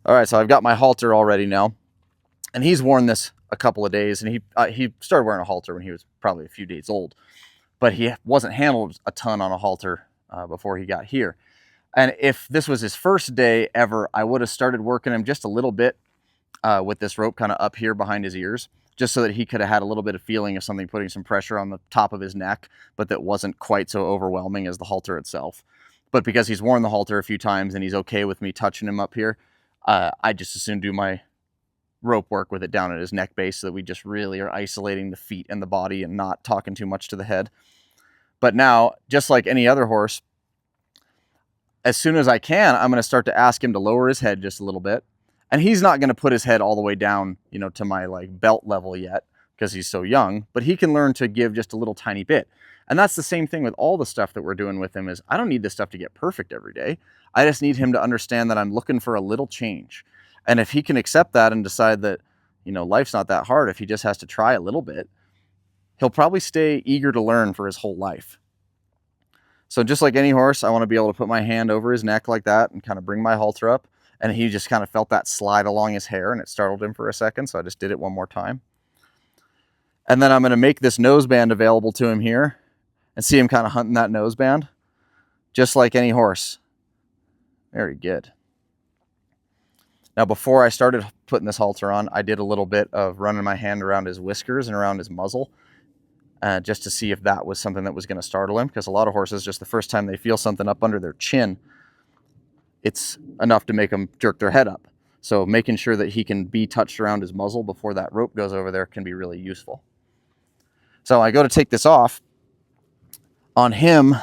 All right, so I've got my halter already now, and he's worn this a couple of days, and he started wearing a halter when he was probably a few days old, but he wasn't handled a ton on a halter before he got here. And if this was his first day ever, I would have started working him just a little bit with this rope kind of up here behind his ears, just so that he could have had a little bit of feeling of something putting some pressure on the top of his neck, but that wasn't quite so overwhelming as the halter itself. But because he's worn the halter a few times and he's okay with me touching him up here, I just as soon do my rope work with it down at his neck base, so that we just really are isolating the feet and the body and not talking too much to the head. But now, just like any other horse, as soon as I can, I'm going to start to ask him to lower his head just a little bit. And he's not going to put his head all the way down, you know, to my like belt level yet, because he's so young, but he can learn to give just a little tiny bit. And that's the same thing with all the stuff that we're doing with him. Is I don't need this stuff to get perfect every day. I just need him to understand that I'm looking for a little change. And if he can accept that and decide that, you know, life's not that hard, if he just has to try a little bit, he'll probably stay eager to learn for his whole life. So just like any horse, I want to be able to put my hand over his neck like that and kind of bring my halter up. And he just kind of felt that slide along his hair, and it startled him for a second. So I just did it one more time. And then I'm going to make this noseband available to him here and see him kind of hunting that noseband, just like any horse. Very good. Now, before I started putting this halter on, I did a little bit of running my hand around his whiskers and around his muzzle, just to see if that was something that was going to startle him. Because a lot of horses, just the first time they feel something up under their chin, it's enough to make them jerk their head up. So making sure that he can be touched around his muzzle before that rope goes over there can be really useful. So I go to take this off. On him,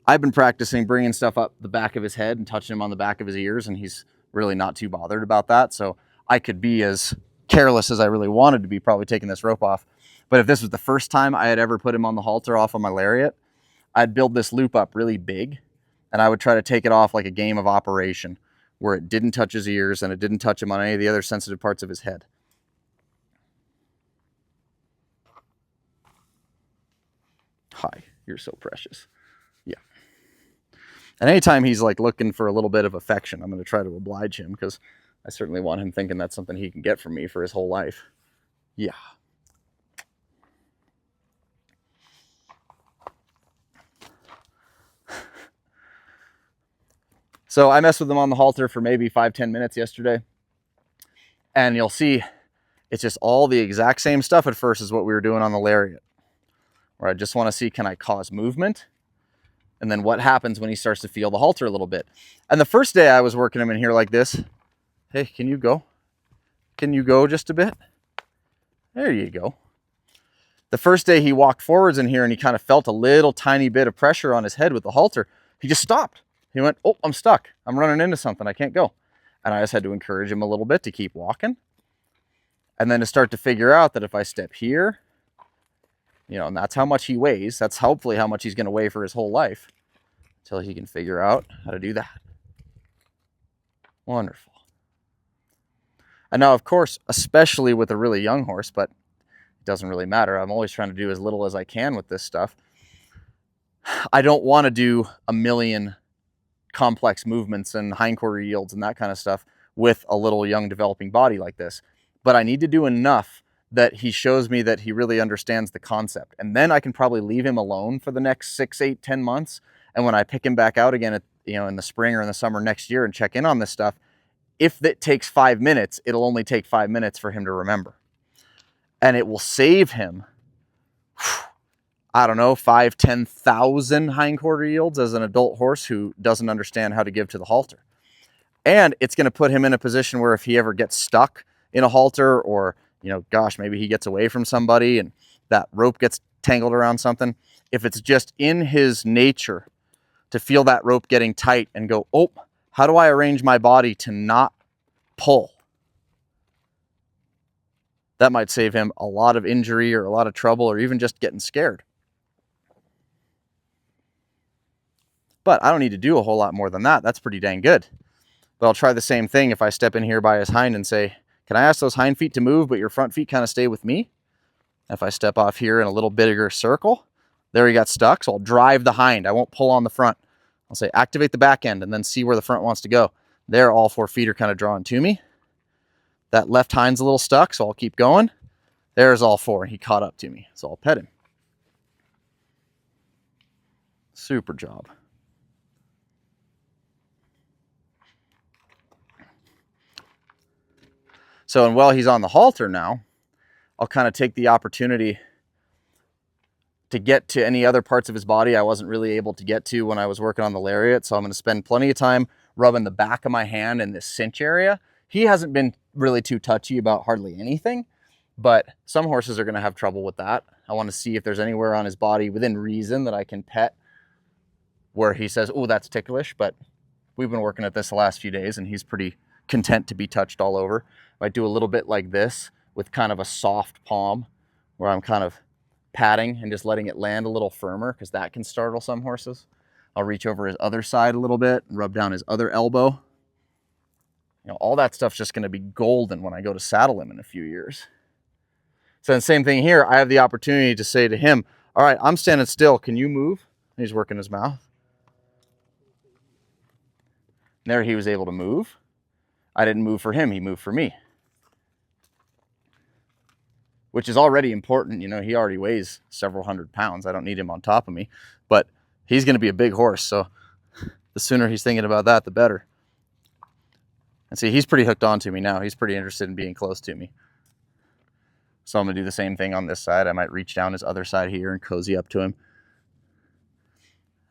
I've been practicing bringing stuff up the back of his head and touching him on the back of his ears, and he's really not too bothered about that. So I could be as careless as I really wanted to be, probably taking this rope off. But if this was the first time I had ever put him on the halter off on my lariat, I'd build this loop up really big, and I would try to take it off like a game of Operation, where it didn't touch his ears and it didn't touch him on any of the other sensitive parts of his head. Hi, you're so precious. Yeah. And anytime he's like looking for a little bit of affection, I'm going to try to oblige him, because I certainly want him thinking that's something he can get from me for his whole life. Yeah. So I messed with him on the halter for maybe 5-10 minutes yesterday. And you'll see it's just all the exact same stuff at first as what we were doing on the lariat, where I just want to see, can I cause movement? And then what happens when he starts to feel the halter a little bit? And the first day I was working him in here like this. Hey, can you go? Can you go just a bit? There you go. The first day he walked forwards in here and he kind of felt a little tiny bit of pressure on his head with the halter. He just stopped. He went, oh, I'm stuck. I'm running into something. I can't go. And I just had to encourage him a little bit to keep walking. And then to start to figure out that if I step here, you know, and that's how much he weighs. That's hopefully how much he's going to weigh for his whole life, until he can figure out how to do that. Wonderful. And now, of course, especially with a really young horse, but it doesn't really matter. I'm always trying to do as little as I can with this stuff. I don't want to do a million complex movements and hindquarter yields and that kind of stuff with a little young developing body like this. But I need to do enough that he shows me that he really understands the concept. And then I can probably leave him alone for the next 6, 8, 10 months. And when I pick him back out again, in the spring or in the summer next year and check in on this stuff, if it takes 5 minutes, it'll only take 5 minutes for him to remember. And it will save him, I don't know, 5,000, 10,000 hindquarter yields as an adult horse who doesn't understand how to give to the halter. And it's going to put him in a position where if he ever gets stuck in a halter, or, gosh, maybe he gets away from somebody and that rope gets tangled around something, if it's just in his nature to feel that rope getting tight and go, oh, how do I arrange my body to not pull? That might save him a lot of injury or a lot of trouble, or even just getting scared. But I don't need to do a whole lot more than that. That's pretty dang good. But I'll try the same thing if I step in here by his hind and say, can I ask those hind feet to move, but your front feet kind of stay with me? If I step off here in a little bigger circle, there he got stuck. So I'll drive the hind. I won't pull on the front. I'll say, activate the back end and then see where the front wants to go. There, all 4 feet are kind of drawn to me. That left hind's a little stuck, so I'll keep going. There's all 4, and he caught up to me, so I'll pet him. Super job. So, and while he's on the halter now, I'll kind of take the opportunity to get to any other parts of his body I wasn't really able to get to when I was working on the lariat. So I'm going to spend plenty of time rubbing the back of my hand in this cinch area. He hasn't been really too touchy about hardly anything, but some horses are going to have trouble with that. I want to see if there's anywhere on his body within reason that I can pet where he says, oh, that's ticklish. But we've been working at this the last few days and he's pretty content to be touched all over. If I do a little bit like this with kind of a soft palm where I'm kind of patting and just letting it land a little firmer, because that can startle some horses. I'll reach over his other side a little bit and rub down his other elbow. You know, all that stuff's just going to be golden when I go to saddle him in a few years. So the same thing here, I have the opportunity to say to him, all right, I'm standing still, can you move? And he's working his mouth. And there he was able to move. I didn't move for him, he moved for me. Which is already important. You know, he already weighs several hundred pounds. I don't need him on top of me, but he's going to be a big horse. So the sooner he's thinking about that, the better. And see, he's pretty hooked on to me now. He's pretty interested in being close to me. So I'm going to do the same thing on this side. I might reach down his other side here and cozy up to him.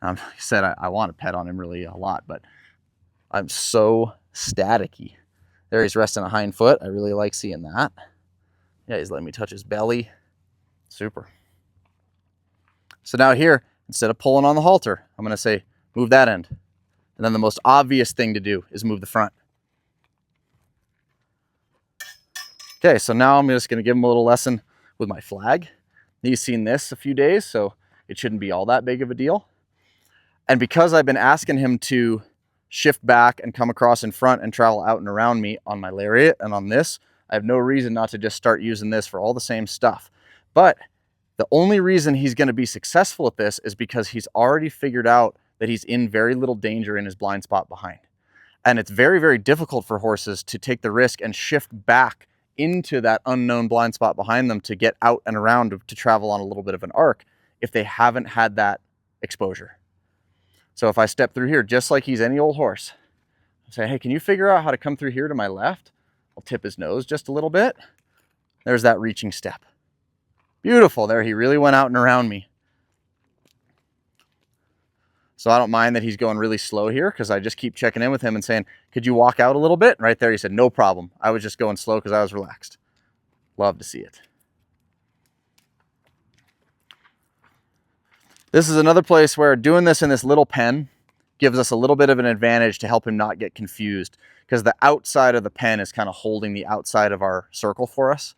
Like I said, I want to pet on him really a lot, but I'm so staticky. There he's resting a hind foot. I really like seeing that. Yeah, he's letting me touch his belly. Super. So now here, instead of pulling on the halter, I'm going to say, move that end. And then the most obvious thing to do is move the front. Okay, so now I'm just going to give him a little lesson with my flag. He's seen this a few days, so it shouldn't be all that big of a deal. And because I've been asking him to shift back and come across in front and travel out and around me on my lariat and on this, I have no reason not to just start using this for all the same stuff. But the only reason he's going to be successful at this is because he's already figured out that he's in very little danger in his blind spot behind. And it's very, very difficult for horses to take the risk and shift back into that unknown blind spot behind them to get out and around to travel on a little bit of an arc if they haven't had that exposure. So if I step through here, just like he's any old horse, I say, hey, can you figure out how to come through here to my left? I'll tip his nose just a little bit. There's that reaching step. Beautiful. There, he really went out and around me. So I don't mind that he's going really slow here because I just keep checking in with him and saying, could you walk out a little bit? And right there, he said, no problem. I was just going slow because I was relaxed. Love to see it. This is another place where doing this in this little pen gives us a little bit of an advantage to help him not get confused, because the outside of the pen is kind of holding the outside of our circle for us.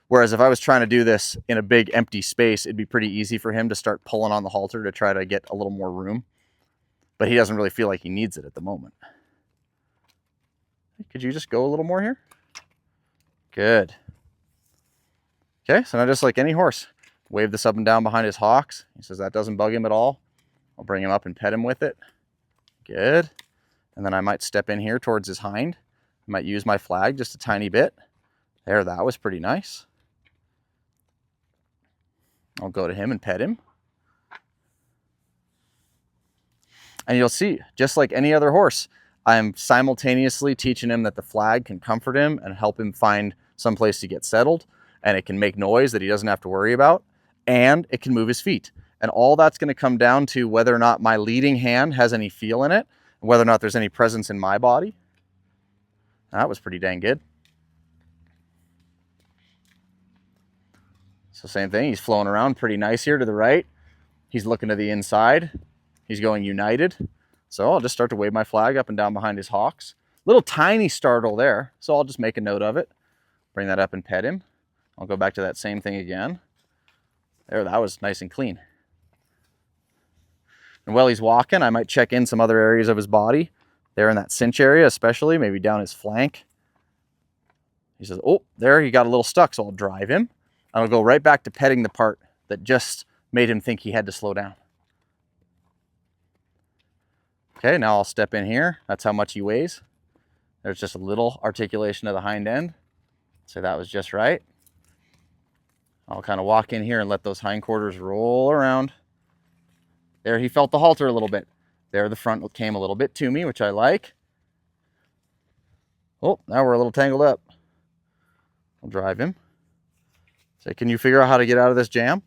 Whereas if I was trying to do this in a big empty space, it'd be pretty easy for him to start pulling on the halter to try to get a little more room. But he doesn't really feel like he needs it at the moment. Could you just go a little more here? Good. Okay, so now just like any horse, wave this up and down behind his hocks. He says that doesn't bug him at all. I'll bring him up and pet him with it. Good. And then I might step in here towards his hind. I might use my flag just a tiny bit. There, that was pretty nice. I'll go to him and pet him. And you'll see, just like any other horse, I'm simultaneously teaching him that the flag can comfort him and help him find some place to get settled. And it can make noise that he doesn't have to worry about. And it can move his feet. And all that's going to come down to whether or not my leading hand has any feel in it, and whether or not there's any presence in my body. That was pretty dang good. So same thing, he's flowing around pretty nice here to the right. He's looking to the inside. He's going united. So I'll just start to wave my flag up and down behind his hocks. Little tiny startle there, so I'll just make a note of it. Bring that up and pet him. I'll go back to that same thing again. There, that was nice and clean. And while he's walking, I might check in some other areas of his body. There in that cinch area especially, maybe down his flank. He says, oh, there, he got a little stuck, so I'll drive him. And I'll go right back to petting the part that just made him think he had to slow down. Okay, now I'll step in here. That's how much he weighs. There's just a little articulation of the hind end. So that was just right. I'll kind of walk in here and let those hindquarters roll around. There, he felt the halter a little bit. There, the front came a little bit to me, which I like. Oh, now we're a little tangled up. I'll drive him. Say, can you figure out how to get out of this jam?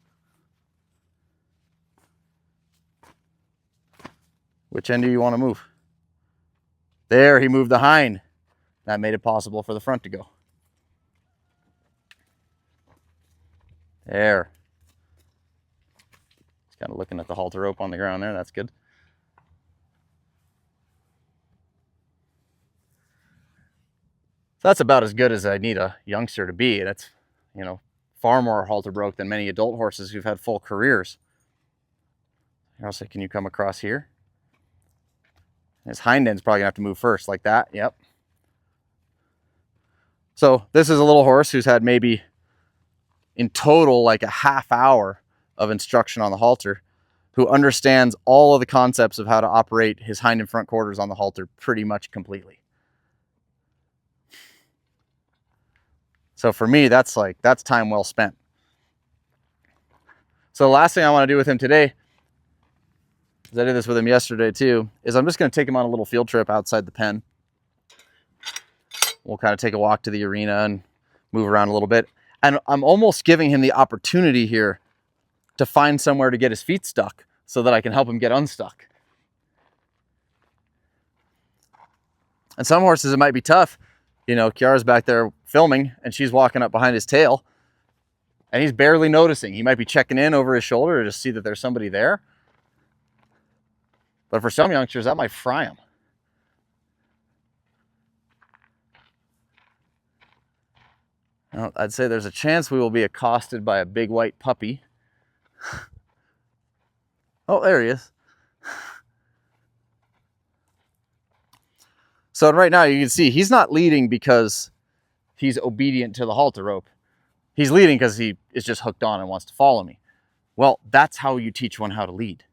Which end do you want to move? There, he moved the hind. That made it possible for the front to go. There. He's kind of looking at the halter rope on the ground there. That's good. So that's about as good as I need a youngster to be. That's, you know, far more halter broke than many adult horses who've had full careers. I'll say, can you come across here? His hind end's probably gonna have to move first, like that. Yep. So this is a little horse who's had maybe in total like a half hour of instruction on the halter, who understands all of the concepts of how to operate his hind and front quarters on the halter pretty much completely. So for me, that's time well spent. So the last thing I want to do with him today, because I did this with him yesterday too, is I'm just going to take him on a little field trip outside the pen. We'll kind of take a walk to the arena and move around a little bit. And I'm almost giving him the opportunity here to find somewhere to get his feet stuck so that I can help him get unstuck. And some horses, it might be tough. You know, Kiara's back there filming and she's walking up behind his tail and he's barely noticing. He might be checking in over his shoulder to just see that there's somebody there. But for some youngsters, that might fry them. Well, I'd say there's a chance we will be accosted by a big white puppy. Oh, there he is. So right now you can see he's not leading because he's obedient to the halter rope. He's leading because he is just hooked on and wants to follow me. Well, that's how you teach one how to lead.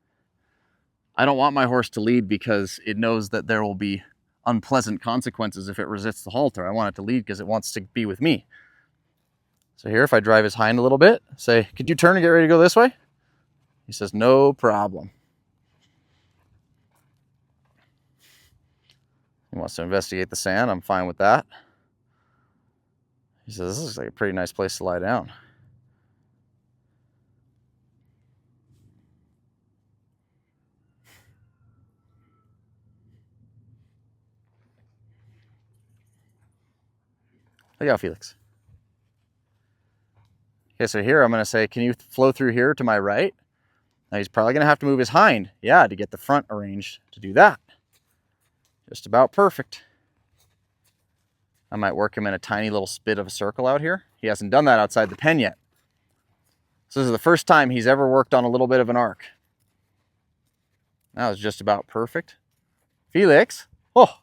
I don't want my horse to lead because it knows that there will be unpleasant consequences if it resists the halter. I want it to lead because it wants to be with me. So here, if I drive his hind a little bit, say, could you turn and get ready to go this way? He says, no problem. He wants to investigate the sand. I'm fine with that. He says, this looks like a pretty nice place to lie down. Look out, Felix. Okay, so here I'm going to say, can you flow through here to my right? Now he's probably going to have to move his hind, yeah, to get the front arranged to do that. Just about perfect. I might work him in a tiny little spit of a circle out here. He hasn't done that outside the pen yet. So this is the first time he's ever worked on a little bit of an arc. That was just about perfect. Felix, oh.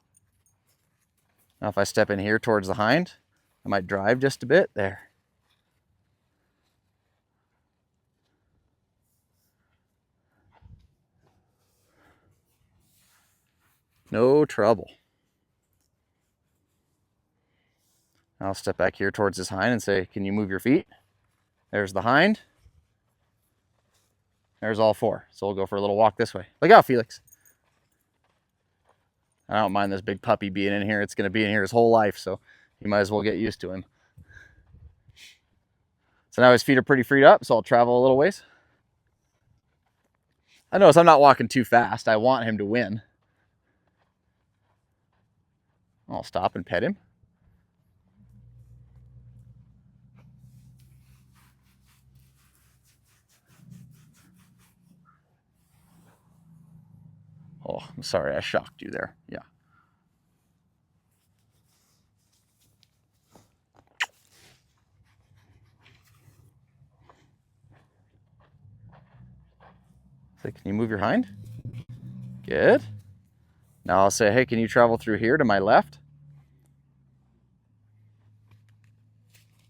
Now if I step in here towards the hind, I might drive just a bit there. No trouble. I'll step back here towards his hind and say, can you move your feet? There's the hind. There's all four. So we'll go for a little walk this way. Look out, Felix. I don't mind this big puppy being in here. It's going to be in here his whole life, so you might as well get used to him. So now his feet are pretty freed up, so I'll travel a little ways. I notice I'm not walking too fast. I want him to win. I'll stop and pet him. Oh, I'm sorry, I shocked you there. Yeah. So can you move your hind? Good. Now I'll say, hey, can you travel through here to my left?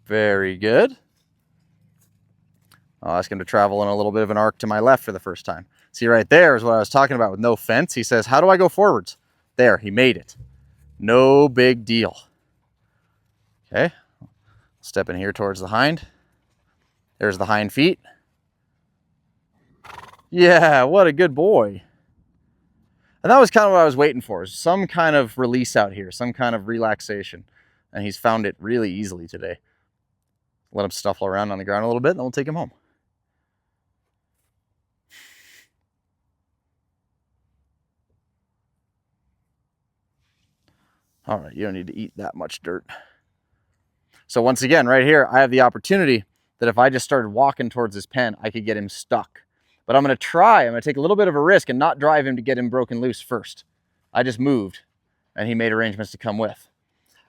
Very good. I'll ask him to travel in a little bit of an arc to my left for the first time. See, right there is what I was talking about with no fence. He says, how do I go forwards? There, he made it. No big deal. Okay, step in here towards the hind. There's the hind feet. Yeah, what a good boy. And that was kind of what I was waiting for, some kind of release out here, some kind of relaxation. And he's found it really easily today. Let him snuffle around on the ground a little bit, and then we'll take him home. All right, you don't need to eat that much dirt. So once again, right here, I have the opportunity that if I just started walking towards his pen, I could get him stuck. But I'm going to take a little bit of a risk and not drive him to get him broken loose first. I just moved, and he made arrangements to come with.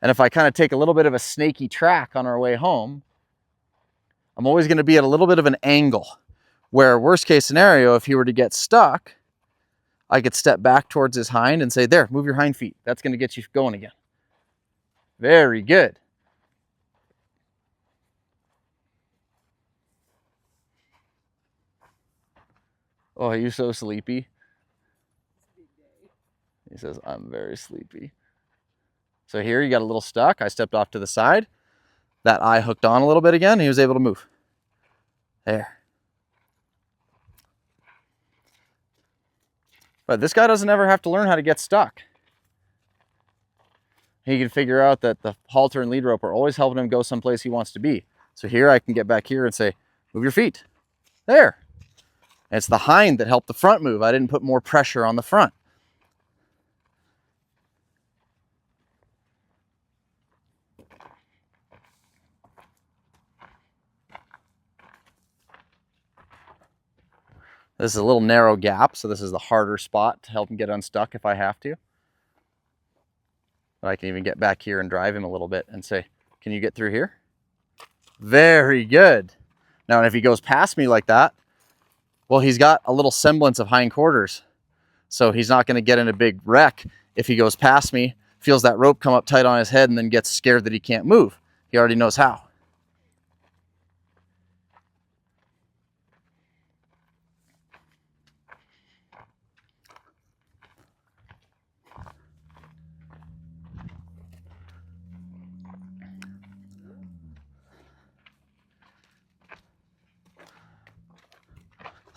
And if I kind of take a little bit of a snaky track on our way home, I'm always going to be at a little bit of an angle where, worst case scenario, if he were to get stuck, I could step back towards his hind and say, there, move your hind feet. That's going to get you going again. Very good. Oh, are you so sleepy? He says, I'm very sleepy. So here you got a little stuck. I stepped off to the side. That eye hooked on a little bit again. He was able to move. There. But this guy doesn't ever have to learn how to get stuck. He can figure out that the halter and lead rope are always helping him go someplace he wants to be. So here I can get back here and say, move your feet. There. And it's the hind that helped the front move. I didn't put more pressure on the front. This is a little narrow gap, so this is the harder spot to help him get unstuck if I have to. But I can even get back here and drive him a little bit and say, can you get through here? Very good. Now, if he goes past me like that, well, he's got a little semblance of hindquarters. So he's not going to get in a big wreck if he goes past me, feels that rope come up tight on his head, and then gets scared that he can't move. He already knows how.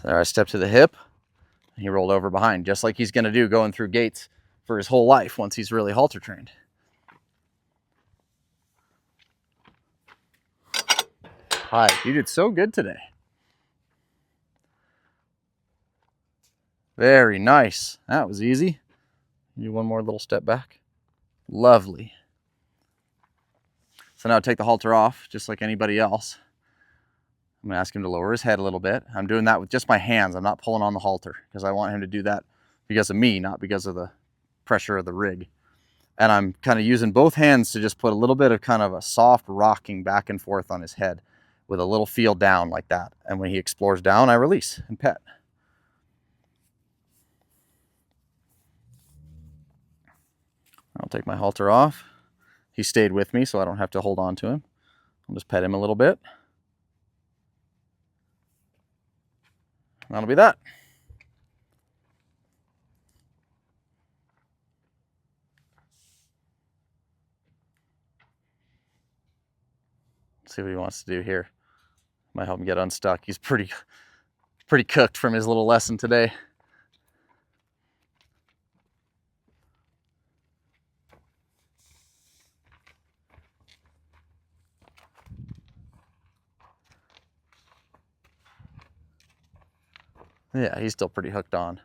There, I stepped to the hip. He rolled over behind, just like he's going to do going through gates for his whole life once he's really halter trained. Hi, you did so good today. Very nice. That was easy. Do one more little step back. Lovely. So now take the halter off, just like anybody else. I'm going to ask him to lower his head a little bit. I'm doing that with just my hands. I'm not pulling on the halter because I want him to do that because of me, not because of the pressure of the rig. And I'm kind of using both hands to just put a little bit of kind of a soft rocking back and forth on his head with a little feel down like that. And when he explores down, I release and pet. I'll take my halter off. He stayed with me, so I don't have to hold on to him. I'll just pet him a little bit. That'll be that. Let's see what he wants to do here. Might help him get unstuck. He's pretty cooked from his little lesson today. Yeah, he's still pretty hooked on.